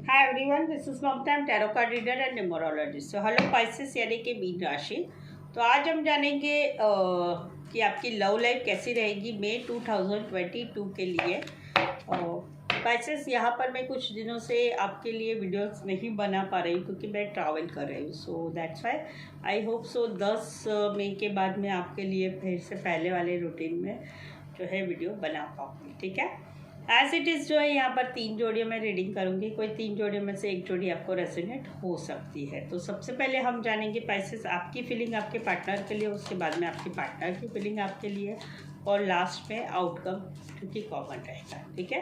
Hi everyone, this is Mamata, tarot card reader and numerologist. So hello Pisces यानी कि mean राशि। तो आज हम जानेंगे कि आपकी लव लाइफ कैसी रहेगी मई 2022 के लिए। पाइसेस, यहाँ पर मैं कुछ दिनों से आपके लिए वीडियोस नहीं बना पा रही हूँ क्योंकि मैं ट्रैवल कर रही हूँ। So that's why I hope so 10 मई के बाद मैं आपके लिए फिर से पहले वाले रूटीन में जो है वीडियो बना पाऊँगी। ठीक है, एज इट इज़ जो है यहाँ पर 3 जोड़ियों में रीडिंग करूँगी। कोई 3 जोड़ियों में से एक जोड़ी आपको रेजोनेट हो सकती है। तो सबसे पहले हम जानेंगे पाइसेस आपकी फीलिंग आपके पार्टनर के लिए, उसके बाद में आपके पार्टनर की फीलिंग आपके लिए, और लास्ट में आउटकम क्योंकि कॉमन रहेगा। ठीक है,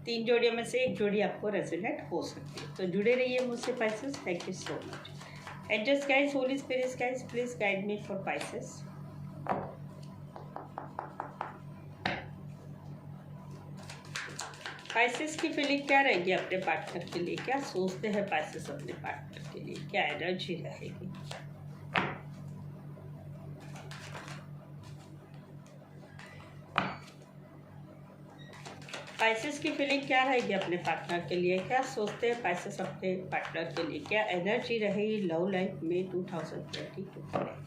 3 जोड़ियों में से एक जोड़ी आपको रेजोनेट हो सकती है। तो जुड़े रहिए मुझसे Pisces. Thank you so much. एडजस्ट guys, holy spirits guys, please guide me for Pisces. Pisces की फीलिंग क्या रहेगी अपने पार्टनर के लिए? क्या सोचते हैं पाइसेस अपने पार्टनर के लिए? क्या एनर्जी रहेगी? पाइसेस की फीलिंग क्या रहेगी अपने पार्टनर के लिए? क्या सोचते हैं पाइसेस अपने पार्टनर के लिए? क्या एनर्जी रहेगी लव लाइफ में 2022 में?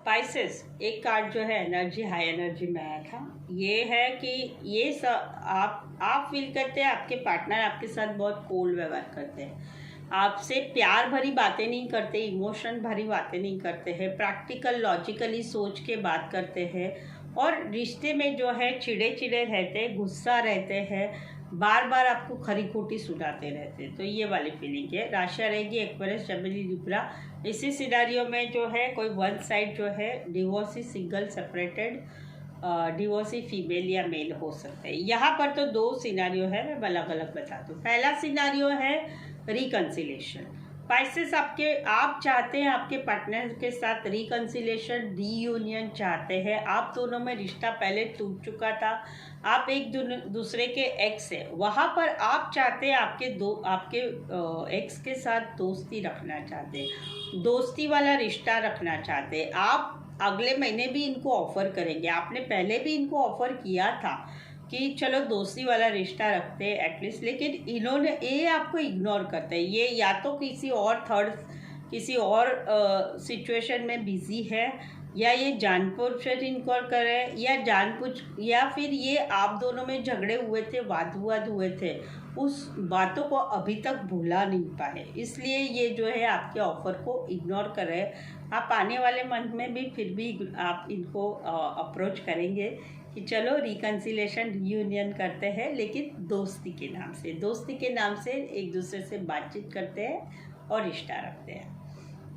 पाइसेस, एक कार्ड जो है एनर्जी, हाई एनर्जी में आया था। ये है कि ये आप फील करते हैं आपके पार्टनर आपके साथ बहुत कोल्ड व्यवहार करते हैं, आपसे प्यार भरी बातें नहीं करते, इमोशन भरी बातें नहीं करते हैं, प्रैक्टिकल लॉजिकली सोच के बात करते हैं, और रिश्ते में जो है चिड़े चिड़े रहते हैं, गुस्सा रहते हैं, बार बार आपको खरी खोटी सुनाते रहते हैं। तो ये वाली फीलिंग है। राशि रहेगी एक्वेरियस, जमिनी, लिब्रा। इसी सिनारियो में जो है कोई वन साइड जो है divorcee, single, separated, divorcee female या मेल हो सकते हैं। यहाँ पर तो 2 सिनारियो है, मैं अलग अलग बता दूँ। पहला सिनारियो है रिकन्सिलेशन। पाइसेस, आप चाहते हैं आपके पार्टनर के साथ रिकन्सिलेशन, रीयूनियन चाहते हैं। आप दोनों में रिश्ता पहले टूट चुका था, आप एक दूसरे के एक्स है, वहाँ पर आप चाहते हैं आपके एक्स के साथ दोस्ती रखना चाहते हैं, दोस्ती वाला रिश्ता रखना चाहते हैं। आप अगले महीने भी इनको ऑफर करेंगे। आपने पहले भी इनको ऑफर किया था कि चलो दोस्ती वाला रिश्ता रखते हैं एटलीस्ट, लेकिन इन्होंने ये आपको इग्नोर करते हैं। ये या तो किसी और सिचुएशन में बिजी है, या ये जानबूझ कर इनको करे, या फिर ये आप दोनों में झगड़े हुए थे, वाद विवाद हुए थे, उस बातों को अभी तक भुला नहीं पाए, इसलिए ये जो है आपके ऑफर को इग्नोर कर रहे हैं। आप आने वाले मंथ में भी फिर भी आप इनको अप्रोच करेंगे कि चलो रिकन्सिलेशन, रीयूनियन करते हैं, लेकिन दोस्ती के नाम से एक दूसरे से बातचीत करते हैं और रिश्ता रखते हैं।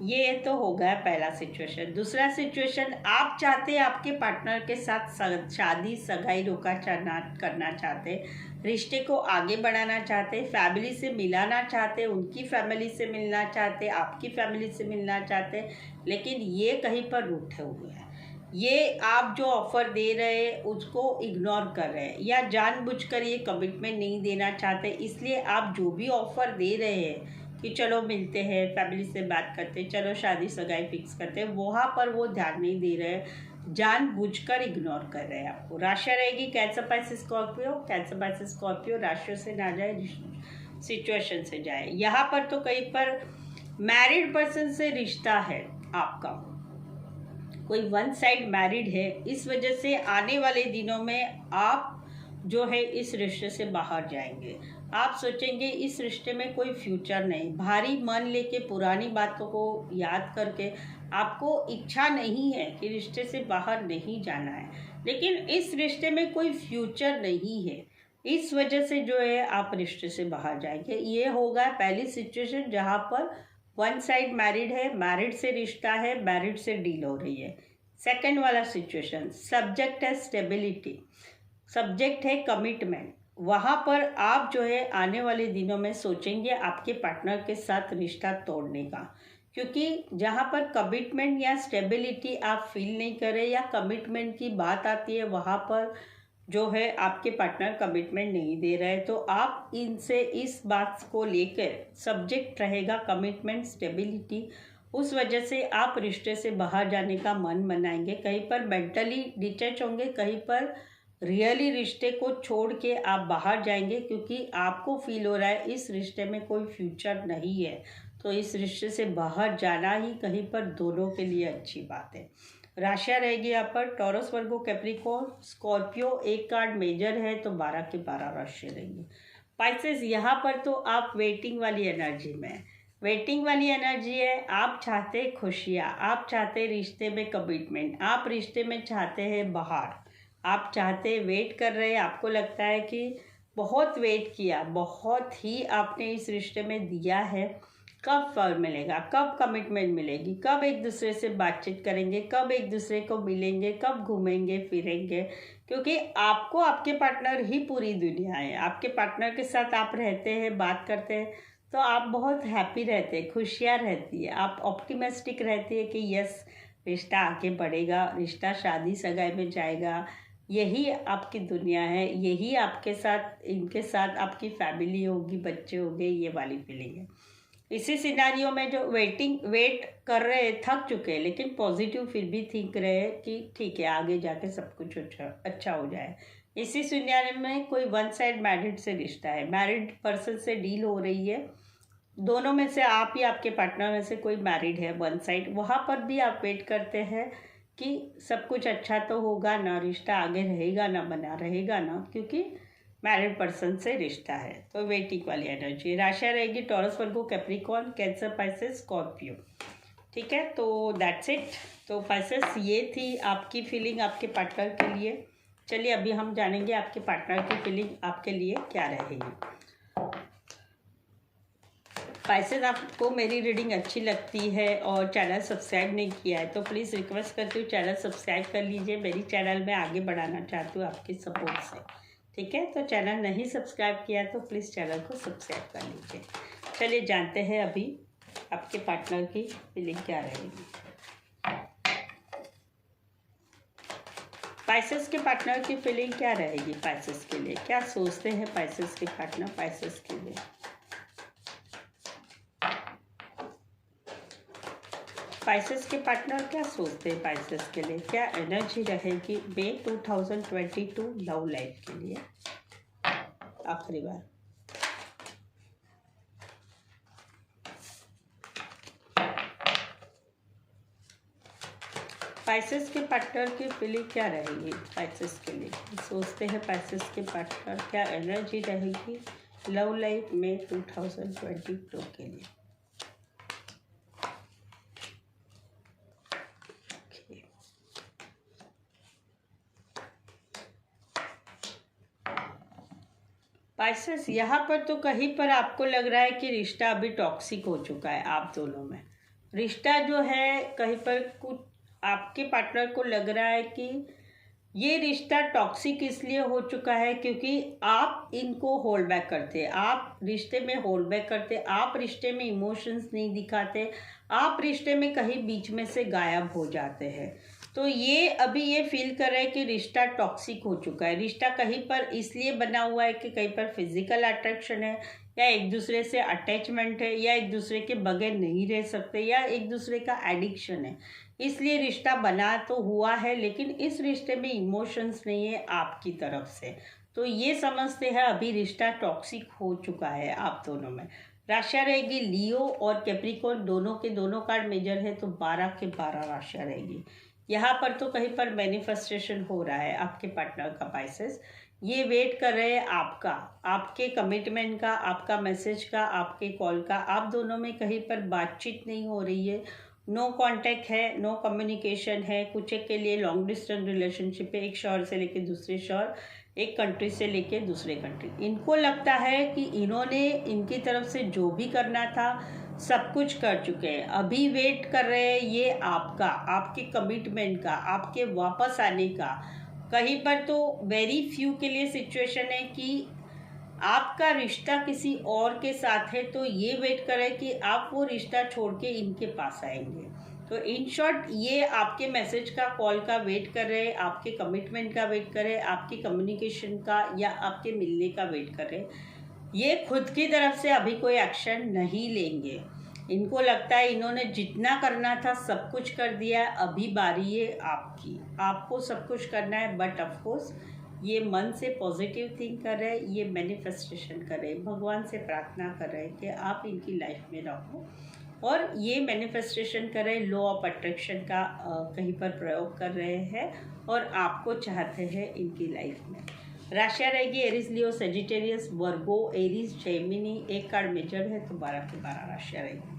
ये तो हो गया पहला सिचुएशन। दूसरा सिचुएशन, आप चाहते हैं आपके पार्टनर के साथ शादी, सगाई करना चाहते, रिश्ते को आगे बढ़ाना चाहते, फैमिली से मिलाना चाहते, उनकी फैमिली से मिलना चाहते, आपकी फैमिली से मिलना चाहते, लेकिन ये कहीं पर रूठे हुए हैं। ये आप जो ऑफ़र दे रहे हैं उसको इग्नोर कर रहे हैं, या जानबूझकर ये कमिटमेंट नहीं देना चाहते, इसलिए आप जो भी ऑफ़र दे रहे हैं कि चलो मिलते हैं, फैमिली से बात करते, चलो शादी सगाई फिक्स करते हैं, वहाँ पर वो ध्यान नहीं दे रहे हैं, जानबूझकर इग्नोर कर रहे हैं आपको। राशि रहेगी cancer, Pisces, Scorpio. Cancer, Pisces, Scorpio राशियों से ना जाए, सिचुएशन से जाए। यहाँ पर तो कहीं पर मैरिड पर्सन से रिश्ता है आपका, कोई वन साइड मैरिड है, इस वजह से आने वाले दिनों में आप जो है इस रिश्ते से बाहर जाएंगे। आप सोचेंगे इस रिश्ते में कोई फ्यूचर नहीं, भारी मन लेके पुरानी बातों को याद करके आपको इच्छा नहीं है कि रिश्ते से बाहर नहीं जाना है, लेकिन इस रिश्ते में कोई फ्यूचर नहीं है, इस वजह से जो है आप रिश्ते से बाहर जाएंगे। ये होगा पहली सिचुएशन जहाँ पर वन साइड मैरिड है, मैरिड से रिश्ता है, मैरिड से डील हो रही है। सेकंड वाला सिचुएशन, सब्जेक्ट है स्टेबिलिटी, सब्जेक्ट है कमिटमेंट। वहाँ पर आप जो है आने वाले दिनों में सोचेंगे आपके पार्टनर के साथ रिश्ता तोड़ने का, क्योंकि जहाँ पर कमिटमेंट या स्टेबिलिटी आप फील नहीं करें या कमिटमेंट की बात आती है, वहाँ पर जो है आपके पार्टनर कमिटमेंट नहीं दे रहे, तो आप इनसे इस बात को लेकर सब्जेक्ट रहेगा कमिटमेंट स्टेबिलिटी। उस वजह से आप रिश्ते से बाहर जाने का मन बनाएंगे, कहीं पर मेंटली डिटैच होंगे, कहीं पर रियली रिश्ते को छोड़ के आप बाहर जाएंगे, क्योंकि आपको फील हो रहा है इस रिश्ते में कोई फ्यूचर नहीं है। तो इस रिश्ते से बाहर जाना ही कहीं पर दोनों के लिए अच्छी बात है। राशियाँ रहेगी यहाँ पर टॉरस, वर्गो, कैप्रिकॉर्न, स्कॉर्पियो। एक कार्ड मेजर है तो 12 के 12 राशियाँ रहेंगी। पाइसेस यहाँ पर तो आप वेटिंग वाली एनर्जी में, वेटिंग वाली एनर्जी है। आप चाहते खुशियाँ, आप चाहते रिश्ते में कमिटमेंट, आप रिश्ते में चाहते हैं बाहर, आप चाहते वेट कर रहे हैं। आपको लगता है कि बहुत वेट किया, बहुत ही आपने इस रिश्ते में दिया है, कब फल मिलेगा, कब कमिटमेंट मिलेगी, कब एक दूसरे से बातचीत करेंगे, कब एक दूसरे को मिलेंगे, कब घूमेंगे फिरेंगे। क्योंकि आपको आपके पार्टनर ही पूरी दुनिया है। आपके पार्टनर के साथ आप रहते हैं, बात करते हैं, तो आप बहुत हैप्पी रहते हैं, खुशियाँ रहती है, आप ऑप्टिमिस्टिक रहती है कि यस रिश्ता आगे बढ़ेगा, रिश्ता शादी सगाई में जाएगा। यही आपकी दुनिया है, यही आपके साथ, इनके साथ आपकी फैमिली होगी, बच्चे होंगे, ये वाली फीलिंग है। इसी सिनारियो में जो वेट कर रहे हैं, थक चुके हैं, लेकिन पॉजिटिव फिर भी थिंक रहे हैं कि ठीक है आगे जाके सब कुछ अच्छा हो जाए। इसी सिनारियो में कोई वन साइड मैरिड से रिश्ता है, मैरिड पर्सन से डील हो रही है। दोनों में से आप ही आपके पार्टनर में से कोई मैरिड है वन साइड, वहाँ पर भी आप वेट करते हैं कि सब कुछ अच्छा तो होगा ना, रिश्ता आगे रहेगा ना, बना रहेगा ना, क्योंकि मैरिड पर्सन से रिश्ता है। तो वेटिंग वाली एनर्जी। राशियाँ रहेगी टॉरस, वर्गो, कैप्रिकॉर्न, कैंसर, पाइसेस, स्कॉर्पियो। ठीक है, तो दैट्स इट। तो पाइसेस ये थी आपकी फीलिंग आपके पार्टनर के लिए। चलिए अभी हम जानेंगे आपके पार्टनर की फीलिंग आपके लिए क्या रहेगी। पाइसेस, आपको मेरी रीडिंग अच्छी लगती है और चैनल सब्सक्राइब नहीं किया है तो प्लीज़ रिक्वेस्ट करती हूँ चैनल सब्सक्राइब कर लीजिए। मेरी चैनल में आगे बढ़ाना चाहती हूँ आपकी सपोर्ट से। ठीक है, तो चैनल नहीं सब्सक्राइब किया तो प्लीज़ चैनल को सब्सक्राइब कर लीजिए। चलिए जानते हैं अभी आपके पार्टनर की फीलिंग क्या रहेगी। पाइसेस के पार्टनर की फीलिंग क्या रहेगी, पाइसेस के लिए क्या सोचते हैं पाइसेस के पार्टनर पाइसेस के लिए। पाइसेस के पार्टनर क्या सोचते हैं पाइसेस के लिए, क्या एनर्जी रहेगी मई 2022 लव लाइफ के लिए। आखिरी बार पाइसेस के पार्टनर की फीलिंग क्या रहेगी, पाइसेस के लिए सोचते हैं पाइसेस के पार्टनर, क्या एनर्जी रहेगी लव लाइफ में 2022 के लिए। पाइसेस, यहाँ पर तो कहीं पर आपको लग रहा है कि रिश्ता अभी टॉक्सिक हो चुका है आप दोनों में। रिश्ता जो है कहीं पर कुछ आपके पार्टनर को लग रहा है कि ये रिश्ता टॉक्सिक इसलिए हो चुका है क्योंकि आप इनको होल्ड बैक करते, आप रिश्ते में होल्ड बैक करते, आप रिश्ते में इमोशंस नहीं दिखाते, आप रिश्ते में कहीं बीच में से गायब हो जाते हैं। तो ये अभी ये फील कर रहे हैं कि रिश्ता टॉक्सिक हो चुका है। रिश्ता कहीं पर इसलिए बना हुआ है कि कहीं पर फिजिकल अट्रैक्शन है, या एक दूसरे से अटैचमेंट है, या एक दूसरे के बगैर नहीं रह सकते, या एक दूसरे का एडिक्शन है, इसलिए रिश्ता बना तो हुआ है लेकिन इस रिश्ते में इमोशंस नहीं है आपकी तरफ से। तो ये समझते हैं अभी रिश्ता टॉक्सिक हो चुका है आप दोनों में। राशियाँ रहेगी लियो और कैप्रिकॉर्न, दोनों के दोनों कार्ड मेजर है तो 12 के 12 राशियाँ रहेगी। यहाँ पर तो कहीं पर मैनिफेस्टेशन हो रहा है आपके पार्टनर का पाइसेस। ये वेट कर रहे हैं आपका, आपके कमिटमेंट का, आपका मैसेज का, आपके कॉल का। आप दोनों में कहीं पर बातचीत नहीं हो रही है, नो कांटेक्ट है, नो कम्युनिकेशन है। कुछ एक के लिए लॉन्ग डिस्टेंस रिलेशनशिप है, एक शहर से लेके दूसरे शहर, एक कंट्री से लेके दूसरे कंट्री। इनको लगता है कि इन्होंने इनकी तरफ से जो भी करना था सब कुछ कर चुके हैं, अभी वेट कर रहे हैं ये आपका, आपके कमिटमेंट का, आपके वापस आने का। कहीं पर तो वेरी फ्यू के लिए सिचुएशन है कि आपका रिश्ता किसी और के साथ है तो ये वेट कर रहे हैं कि आप वो रिश्ता छोड़ के इनके पास आएंगे। तो इन शॉर्ट ये आपके मैसेज का, कॉल का वेट कर रहे हैं, आपके कमिटमेंट का वेट कर रहे हैं, आपकी कम्युनिकेशन का या आपके मिलने का वेट कर रहे हैं। ये खुद की तरफ से अभी कोई एक्शन नहीं लेंगे। इनको लगता है इन्होंने जितना करना था सब कुछ कर दिया है, अभी बारी है आपकी, आपको सब कुछ करना है। बट ऑफकोर्स ये मन से पॉजिटिव थिंक कर रहे हैं, ये मैनिफेस्टेशन कर रहे हैं, भगवान से प्रार्थना कर रहे हैं कि आप इनकी लाइफ में रहो, और ये मैनिफेस्टेशन कर रहे हैं, लॉ ऑफ अट्रैक्शन का कहीं पर प्रयोग कर रहे हैं और आपको चाहते हैं इनकी लाइफ में। राशियाँ रहेगी एरीज, लियो, सेजिटेरियस, वर्गो, एरीज, जेमिनी। एक कार्ड मेजर है तो 12 की 12 राशियाँ रहेगी।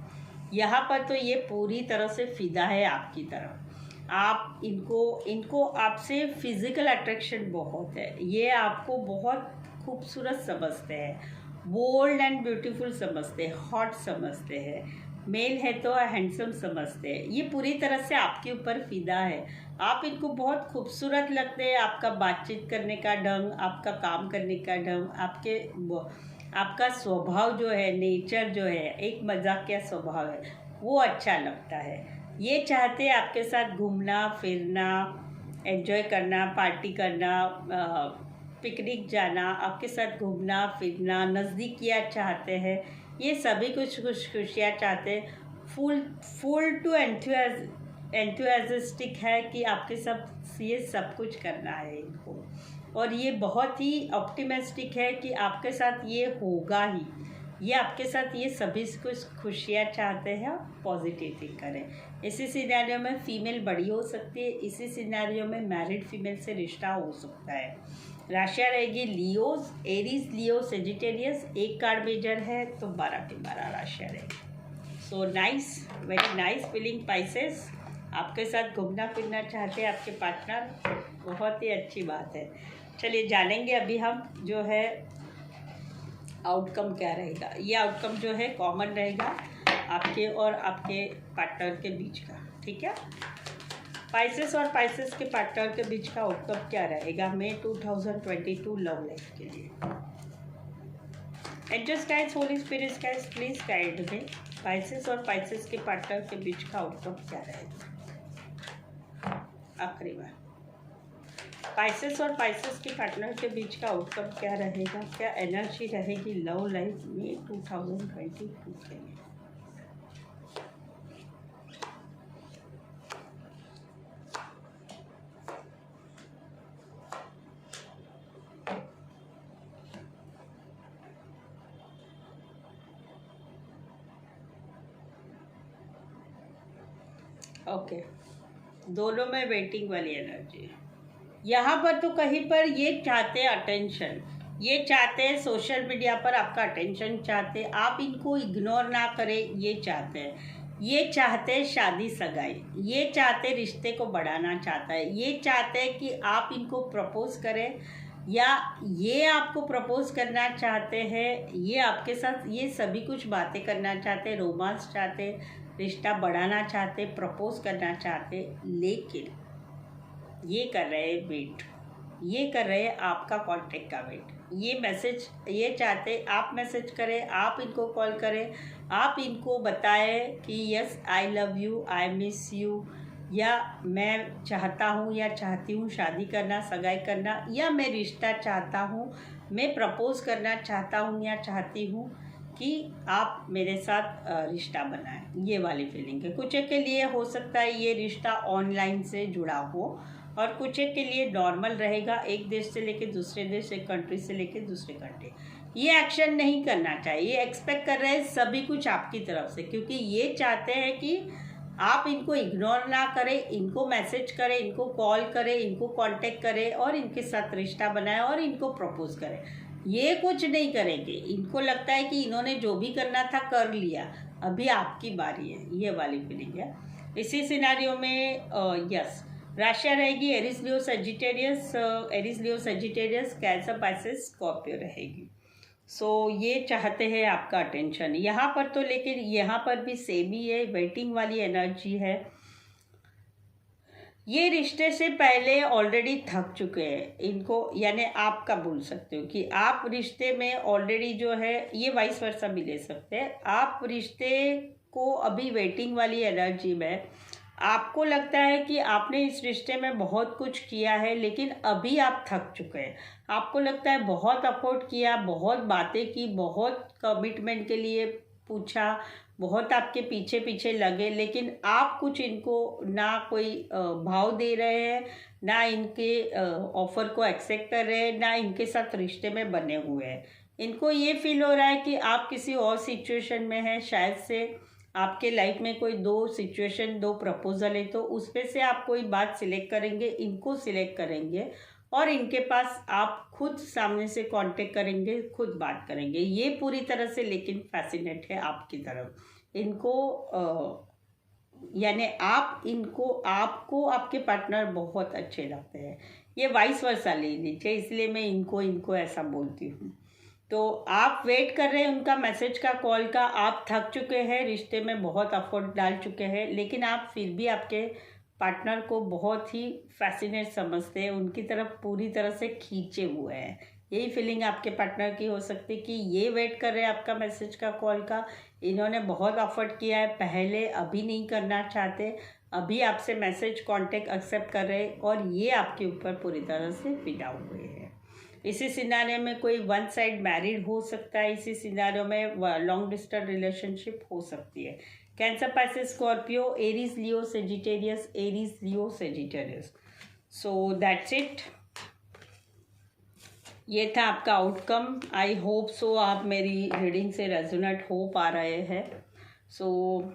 यहाँ पर तो ये पूरी तरह से फिदा है आपकी तरफ। आप इनको आपसे फिजिकल अट्रैक्शन बहुत है, ये आपको बहुत खूबसूरत समझते हैं, बोल्ड एंड ब्यूटीफुल समझते हैं, हॉट समझते हैं, मेल है तो हैंडसम समझते हैं। ये पूरी तरह से आपके ऊपर फिदा है, आप इनको बहुत खूबसूरत लगते हैं। आपका बातचीत करने का ढंग, आपका काम करने का ढंग, आपका स्वभाव जो है, नेचर जो है, एक मजाकिया स्वभाव है, वो अच्छा लगता है। ये चाहते हैं आपके साथ घूमना फिरना, एंजॉय करना, पार्टी करना, पिकनिक जाना, आपके साथ घूमना फिरना, नज़दीकियाँ चाहते हैं, ये सभी कुछ खुशियाँ चाहते हैं। फुल टू एंथुसियास्टिक है कि आपके साथ ये सब कुछ करना है इनको, और ये बहुत ही ऑप्टिमिस्टिक है कि आपके साथ ये होगा ही, ये आपके साथ ये सभी कुछ खुशियाँ चाहते हैं। पॉजिटिव थिंक करें। इसी सिनेरियो में फीमेल बड़ी हो सकती है, इसी सिनेरियो में मैरिड फीमेल से रिश्ता हो सकता है। राशियाँ रहेगी लियोस, एरीज, लियो, सेजिटेरियस। एक कार्ड मेजर है तो 12 की 12 राशियाँ रहेगी। So nice, very nice feeling Pisces. आपके साथ घूमना फिरना चाहते हैं आपके पार्टनर, बहुत ही अच्छी बात है। चलिए जानेंगे अभी हम जो है आउटकम क्या रहेगा। ये आउटकम जो है कॉमन रहेगा आपके और आपके पार्टनर के बीच का, ठीक है। पाइसेस और पाइसेस के पार्टनर के बीच का आउटकम क्या रहेगा मई 2022 लव लाइफ के लिए। Angels guides, holy spirits guides, please guide me Pisces और पाइसेस के पार्टनर के बीच का आउटकम क्या रहेगा। आखिरी बार पाइसेस और पाइसेस के पार्टनर के बीच का आउटकम क्या रहेगा, क्या एनर्जी रहेगी लव लाइफ में 2022 के लिए। ओके, दोनों में वेटिंग वाली एनर्जी है। यहाँ पर तो कहीं पर ये चाहते हैं अटेंशन, ये चाहते हैं सोशल मीडिया पर आपका अटेंशन चाहते हैं, आप इनको इग्नोर ना करें, ये चाहते हैं। ये चाहते हैं शादी सगाई, ये चाहते रिश्ते को बढ़ाना चाहता है, ये चाहते हैं कि आप इनको प्रपोज करें या ये आपको प्रपोज करना चाहते हैं, ये आपके साथ ये सभी कुछ बातें करना चाहते हैं, रोमांस चाहते हैं, रिश्ता बढ़ाना चाहते, प्रपोज करना चाहते, लेकिन ये कर रहे हैं वेट, ये कर रहे हैं आपका कांटेक्ट का वेट। ये मैसेज ये चाहते आप मैसेज करें, आप इनको कॉल करें, आप इनको बताएं कि yes I love you, I miss you, या मैं चाहता हूँ या चाहती हूँ शादी करना, सगाई करना, या मैं रिश्ता चाहता हूँ, मैं प्रपोज करना चाहता हूँ या चाहती हूँ कि आप मेरे साथ रिश्ता बनाएं। ये वाली फीलिंग है। कुछ के लिए हो सकता है ये रिश्ता ऑनलाइन से जुड़ा हो, और कुछ के लिए नॉर्मल रहेगा, एक देश से लेके दूसरे देश, एक कंट्री से लेके दूसरे कंट्री। ये एक्शन नहीं करना चाहिए, ये एक्सपेक्ट कर रहे हैं सभी कुछ आपकी तरफ से, क्योंकि ये चाहते हैं कि आप इनको इग्नोर ना करें, इनको मैसेज करें, इनको कॉल करें, इनको कांटेक्ट करें और इनके साथ रिश्ता बनाएं और इनको प्रपोज करें। ये कुछ नहीं करेंगे, इनको लगता है कि इन्होंने जो भी करना था कर लिया, अभी आपकी बारी है, ये वाली फीलिंग है। इसी सिनेरियो में यस राशियाँ रहेगी एरीज, लियो, सेजिटेरियस, एरीज, लियो, सेजिटेरियस, कैंसर, पाइसेस, स्कॉर्पियो रहेगी। सो ये चाहते हैं आपका अटेंशन यहाँ पर तो, लेकिन यहाँ पर भी सेम ही है, वेटिंग वाली एनर्जी है। ये रिश्ते से पहले ऑलरेडी थक चुके हैं इनको, यानी आपका बोल सकते हो कि आप रिश्ते में ऑलरेडी जो है, ये वाइस वर्सा भी ले सकते हैं, आप रिश्ते को अभी वेटिंग वाली एनर्जी में आपको लगता है कि आपने इस रिश्ते में बहुत कुछ किया है, लेकिन अभी आप थक चुके हैं। आपको लगता है बहुत अफोर्ड किया, बहुत बातें की, बहुत कमिटमेंट के लिए पूछा, बहुत आपके पीछे पीछे लगे, लेकिन आप कुछ इनको ना कोई भाव दे रहे हैं, ना इनके ऑफर को एक्सेप्ट कर रहे हैं, ना इनके साथ रिश्ते में बने हुए हैं। इनको ये फील हो रहा है कि आप किसी और सिचुएशन में हैं, शायद से आपके लाइफ में कोई दो सिचुएशन, दो प्रपोजल है, तो उसमें से आप कोई बात सिलेक्ट करेंगे, इनको सिलेक्ट करेंगे और इनके पास आप खुद सामने से कांटेक्ट करेंगे, खुद बात करेंगे। ये पूरी तरह से लेकिन फैसिनेट है आपकी तरफ। इनको यानी आप इनको, आपको आपके पार्टनर बहुत अच्छे लगते हैं। ये वाइस वर्सा ले लीजिए, इसलिए मैं इनको ऐसा बोलती हूँ। तो आप वेट कर रहे हैं उनका मैसेज का, कॉल का। आप थक चुके हैं, रिश्ते में बहुत एफर्ट डाल चुके हैं, लेकिन आप फिर भी आपके पार्टनर को बहुत ही फैसिनेट समझते हैं, उनकी तरफ पूरी तरह से खींचे हुए हैं। यही फीलिंग आपके पार्टनर की हो सकती है कि ये वेट कर रहे हैं आपका मैसेज का, कॉल का। इन्होंने बहुत एफर्ट किया है पहले, अभी नहीं करना चाहते, अभी आपसे मैसेज कांटेक्ट एक्सेप्ट कर रहे हैं और ये आपके ऊपर पूरी तरह से फिदा हुए हैं। इसी सिनारियो में कोई वन साइड मैरिड हो सकता है, इसी सिनारियो में लॉन्ग डिस्टेंस रिलेशनशिप हो सकती है। Cancer, Pisces, Scorpio, Aries, Leo, Sagittarius, Aries, Leo, Sagittarius. So that's it. ये था आपका आउटकम। आई होप सो आप मेरी रीडिंग से रेजोनेट हो पा रहे हैं। सो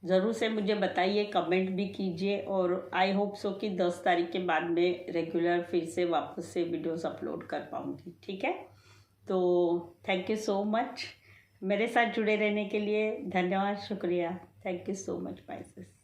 ज़रूर से मुझे बताइए, कमेंट भी कीजिए, और आई होप सो कि 10 तारीख के बाद में रेगुलर फिर से वापस से वीडियोस अपलोड कर पाऊँगी। ठीक है, तो थैंक यू सो मच। मेरे साथ जुड़े रहने के लिए धन्यवाद, शुक्रिया। Thank you so much my sister.